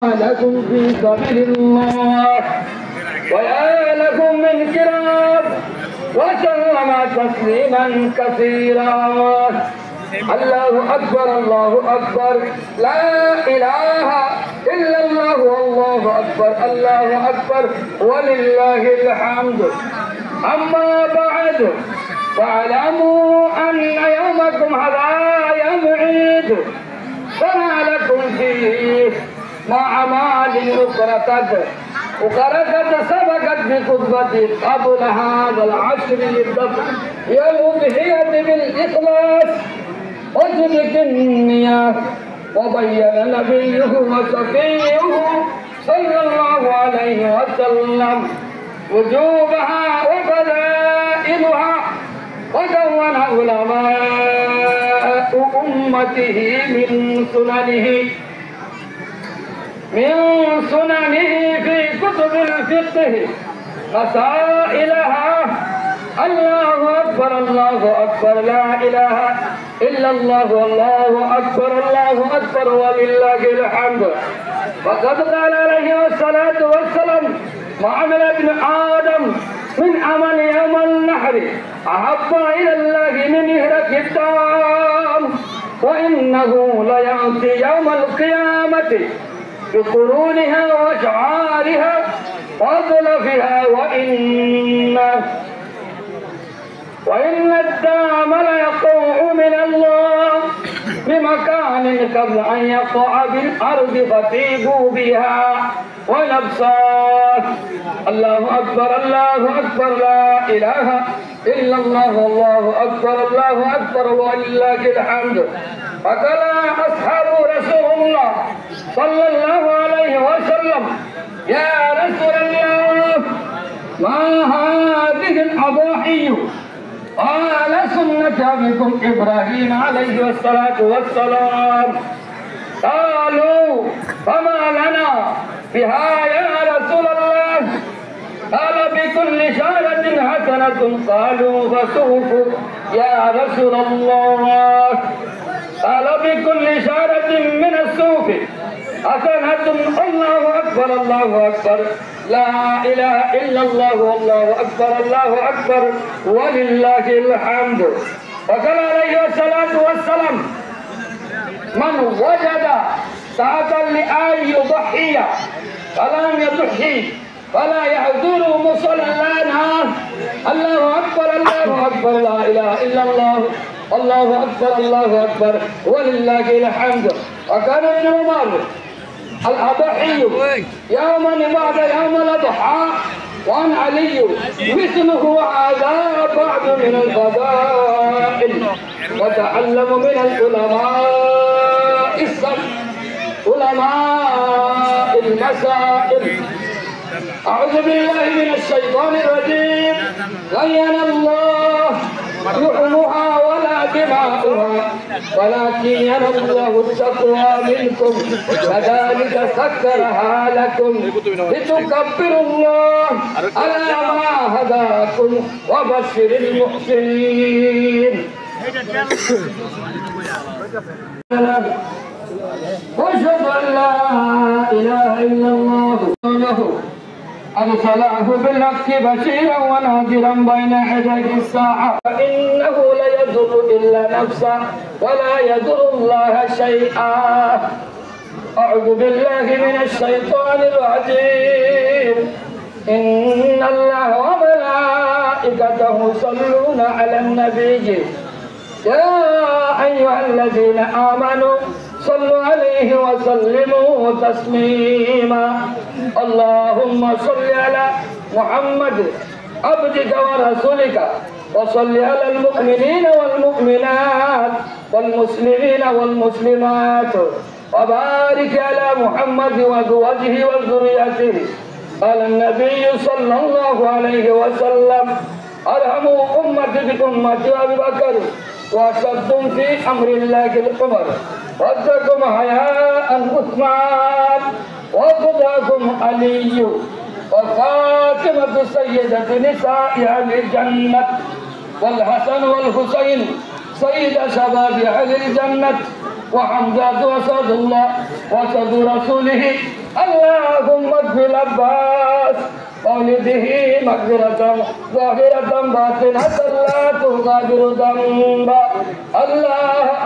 لكم في سبيل الله ويا لكم من كرام وسلم تسليما كثيرا. الله أكبر الله أكبر لا إله إلا الله والله أكبر الله أكبر ولله الحمد. أما بعد فاعلموا أن يومكم هذا يوم عيد فما لكم فيه مع أعمال أخرى سبقت بخطبتي قبل هذا العشر الدفع يوم الأضحية بالإخلاص وصدق النية. وبين نبيه وصفيه صلى الله عليه وسلم وجوبها وفضائلها ودون علماء أمته من سننه في كتب الفقه مسائلها. الله أكبر الله أكبر لا إله إلا الله والله أكبر الله أكبر ولله الحمد. وقد قال عليه الصلاة والسلام ما عمل ابن آدم من عمل يوم النحر أحب إلى الله من إهرة الدم وإنه ليأتي يوم القيامة بقرونها وأشعارها وأظلفها وإن الدم ليقع من الله بمكان قبل أن يقع بالأرض فطيبوا بها والأبصار. الله أكبر الله أكبر لا إله إلا الله والله أكبر الله أكبر ولله الحمد. فقال أصحاب رسول الله صلى الله عليه وسلم يا رسول الله ما هذه الأضاحي؟ قال سنة أبيكم إبراهيم عليه الصلاة والسلام. قالوا فما لنا بها يا رسول الله؟ قال بكل شارة حسنة. قالوا فسوف يا رسول الله. قال بكل شارة من السوف حسنة. الله أكبر الله أكبر لا إله إلا الله والله أكبر الله أكبر ولله الحمد. وقال عليه الصلاة والسلام من وجد ساعة لأن يضحي فلم يضحي فلا يحضر مصلانا. الله أكبر الله أكبر لا إله إلا الله الله أكبر الله أكبر ولله الحمد. وكان ابن عمر الأضحي يوما بعد يوم الأضحى وعن علي مثله هذا بعد من الفضائل. وتعلم من العلماء علماء المسائل. أعوذ بالله من الشيطان الرجيم. غير الله لحومها ولا دماؤها ولكن ينال الله التقوى منكم كذلك سكرها لكم لتكبروا الله على ما هداكم وبشر المحسنين. واشهد ان لا اله الا الله أرسله بالحق بشيرا ونذيرا بين يدي الساعة. فإنه لا يضر إلا نفسه ولا يضر الله شيئا. أعوذ بالله من الشيطان الرجيم. إن الله وملائكته يصلون على النبي يا أيها الذين آمنوا صلوا عليه وسلموا تسليما. اللهم صل على محمد عبدك ورسولك وصل على المؤمنين والمؤمنات والمسلمين والمسلمات وبارك على محمد وزوجه وذريته. قال النبي صلى الله عليه وسلم ارحموا أمتي بأمة أبي بكر وأشدهم في أمر الله العمر واتقوا حياء عثمان وقضاكم علي وفاطمة سيدة نساء أهل الجنة والحسن والحسين سيد شباب أهل الجنة وحمزة وسعد الله وصد رسوله اللهم اغفر العباس ولده مغفرة ظاهرة باطنة لا تغادر ذنبا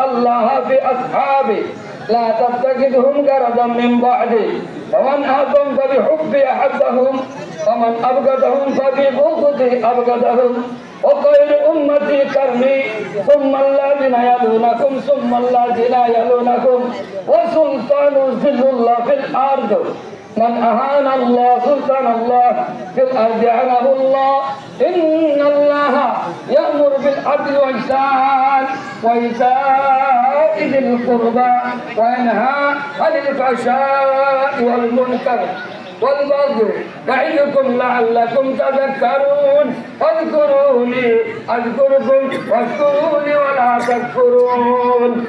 الله في أصحابي لا تتخذهم غرضا من بعدي ومن أحبهم فبحبي أحبهم ومن أبغضهم فببغضي أبغضهم وخير أمتي قرني ثم الذين يلونكم ثم الذين يلونكم وسلطان ذل الله في الأرض من أهان الله سلطان الله في الأرض أهانه الله إن الله يأمر بالعدل والإحسان وإيتاء ذي القربى وينهى عن الفحشاء والمنكر والبغي يعظكم لعلكم تذكرون اذكروني أذكركم واشكروني ولا تكفرون.